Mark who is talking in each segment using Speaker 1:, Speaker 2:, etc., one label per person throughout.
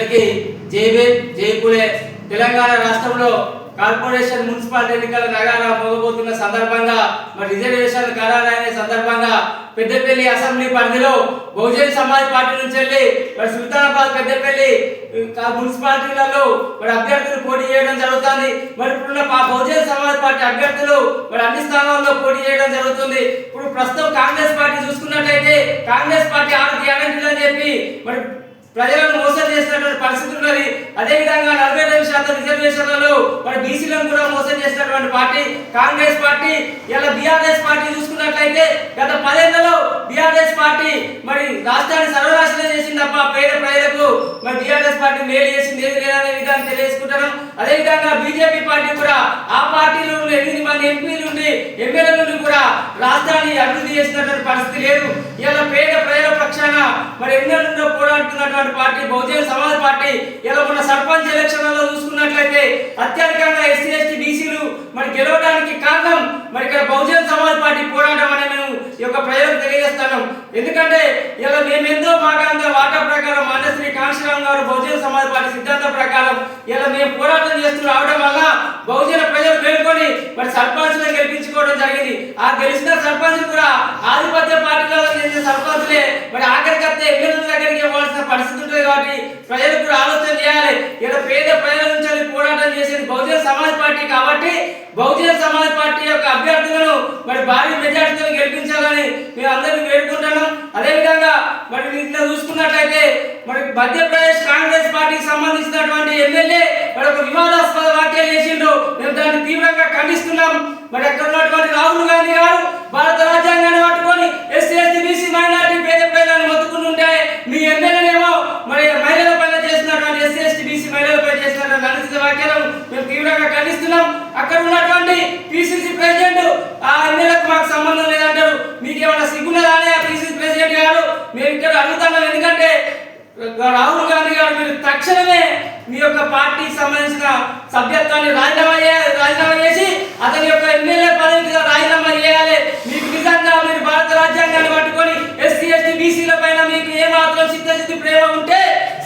Speaker 1: అందరికీ జై తెలంగాణ రాష్ట్రంలో కార్పొరేషన్ మున్సిపాలిటీ ఎన్నికల నగారా మోగబోతున్న సందర్భంగా మరి రిజర్వేషన్ ఖరారైన సందర్భంగా పెద్దపల్లి అసెంబ్లీ పరిధిలో బహుజన్ సమాజ్ పార్టీ నుంచి వెళ్ళి మరి సుల్తానాబాద్ పెద్దపల్లి మున్సిపాలిటీలలో మరి అభ్యర్థులు పోటీ చేయడం జరుగుతుంది. మరి ఇప్పుడున్న బహుజన్ సమాజ్ పార్టీ అభ్యర్థులు మరి అన్ని స్థానాల్లో పోటీ చేయడం జరుగుతుంది. ఇప్పుడు ప్రస్తుతం కాంగ్రెస్ పార్టీ చూసుకున్నట్లయితే కాంగ్రెస్ పార్టీ 6 గ్యారెంటీలు అని చెప్పి మరి ప్రజలను మోసం చేసినటువంటి పరిస్థితి ఉన్నది. అదేవిధంగా 42% రిజర్వేషన్లలో మరి బీసీలను కూడా మోసం చేసినటువంటి పార్టీ కాంగ్రెస్ పార్టీ. ఇలా బీఆర్ఎస్ పార్టీ చూసుకున్నట్లయితే గత 10 ఏళ్లలో బీఆర్ఎస్ పార్టీ మరి రాష్ట్రాన్ని సర్వనాశనం చేసింది తప్ప పేద ప్రజలకు మరి బీఆర్ఎస్ పార్టీ మేలు చేసింది ఏది లేదనే విధానం తెలియజేసుకుంటాను. అదేవిధంగా బీజేపీ పార్టీ కూడా ఆ పార్టీలో 8 మంది ఎంపీలు ఉండి ఎమ్మెల్యేలు కూడా రాష్ట్రాన్ని అభివృద్ధి చేసినటువంటి పరిస్థితి లేదు. ఇలా పేద ప్రజల పక్షాన మరి ఎన్నెన్నో పోరాడుతున్నటువంటి పార్టీ బహుజన్ సమాజ్ పార్టీ. ఇలా మన సర్పంచ్ ఎలక్షన్లలో చూసుకున్నట్లయితే అత్యధికంగా ఎస్సీ ఎస్టీ బీసీలు మరి గెలవడానికి కారణం మరి ఇక్కడ బహుజన్ సమాజ్ పార్టీ పోరాటం అని మేము ఈ యొక్క ప్రజలకు తెలియజేస్తున్నాం. ఎందుకంటే ఇలా మేమెంతో మాకంతా వాటా ప్రకారం మాన్యశ్రీ కాంశీరామ్ గారు బహుజన్ సమాజ్ పార్టీ సిద్ధాంతం ప్రకారం ఇలా మేము పోరాటం చేస్తూ రావడం వల్ల బహుజన ప్రజలు మేల్కొని మరి సర్పంచ్లను గెలిపించుకోవడం జరిగింది. ఆ గెలిచిన సర్పంచ్ కూడా ఆధిపత్య పార్టీలలో చేసిన సర్పంచ్లే మరి ఆఖరికత్తే ఎమ్మెల్యేల దగ్గరికి ఇవ్వాల్సిన పరిస్థితి ఉంటుంది. కాబట్టి ప్రజలు కూడా ఆలోచన చేయాలి. ఇలా పేద ప్రజల నుంచి పోరాటం చేసేది బహుజన్ సమాజ్ పార్టీ కాబట్టి బహుజన్ సమాజ్ పార్టీ యొక్క అభ్యర్థులను మరి భారీ మెజార్టీతో గెలిపించాలని మేము అందరినీ వేడుకుంటున్నాం. అదేవిధంగా మరి నిన్న చూసుకున్నట్లయితే మరి మధ్యప్రదేశ్ కాంగ్రెస్ పార్టీకి సంబంధించినటువంటి ఎమ్మెల్యే మరి ఒక వివాదాస్పద వ్యాఖ్యలు చేసిండు. మేము దాన్ని తీవ్రంగా ఖండిస్తున్నాం. మరి అక్కడ ఉన్నటువంటి రాహుల్ గాంధీ గారు భారత రాజ్యాంగాన్ని పట్టుకొని ఎస్సీ ఎస్టీ బీసీ మైనారిటీ పేద ప్రజలను మొత్తుకుని ఉంటే మీ ఎమ్మెల్యేనేమో మరి మహిళల పైన చేసినటువంటి ఎస్సీ ఎస్టీ బీసీ మహిళలపై చేసినటువంటి అనుచిత వ్యాఖ్యలను మేము తీవ్రంగా ఖండిస్తున్నాం. అక్కడ ఉన్నటువంటి పిసిసి ప్రెసిడెంట్ ఆ ఎమ్మెల్యేలకు మాకు సంబంధం లేదంటారు. మీకు ఏమైనా సిగ్గున్నదానే ఆ పిసిసి ప్రెసిడెంట్ గారు? మేము ఇక్కడ అడుగుతున్నాం. ఎందుకంటే రాహుల్ గాంధీ గారు మీరు తక్షణమే మీ యొక్క పార్టీకి సంబంధించిన సభ్యత్వాన్ని రాజీనామా చేసి అతని యొక్క ఎమ్మెల్యే పదవికి రాజీనామా చేయాలి. మీకు నిజంగా మీరు భారత రాజ్యాంగాన్ని పట్టుకొని ఎస్సీ ఎస్టీ బీసీల పైన మీకు ఏమాత్రం చిత్తశుద్ధి ప్రేమ ఉంటే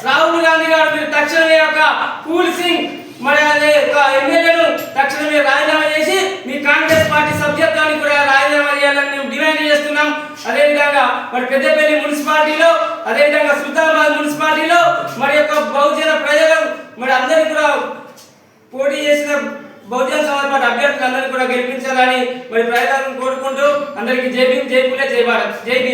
Speaker 1: రాహుల్ గాంధీ గారు మీరు తక్షణమే యొక్క పూల్ సింగ్ మరి అదే ఎమ్మెల్యేను తక్షణమే రాజీనామా చేసి మీ కాంగ్రెస్ పార్టీ సభ్యత్వాన్ని కూడా రాజీనామా చేయాలని మేము డిమాండ్ చేస్తున్నాం. అదేవిధంగా మరి పెద్దపల్లి మున్సిపాలిటీలో అదేవిధంగా సుల్తానాబాద్ మున్సిపాలిటీలో మరి యొక్క బహుజన ప్రజలు మరి అందరికీ కూడా పోటీ చేసిన బహుజన సమాజ్ పార్టీ అభ్యర్థులు అందరినీ కూడా గెలిపించాలని మరి ప్రజలను కోరుకుంటూ అందరికీ జై భీమ్, జై పూలే, జై భారత్, జై బీ.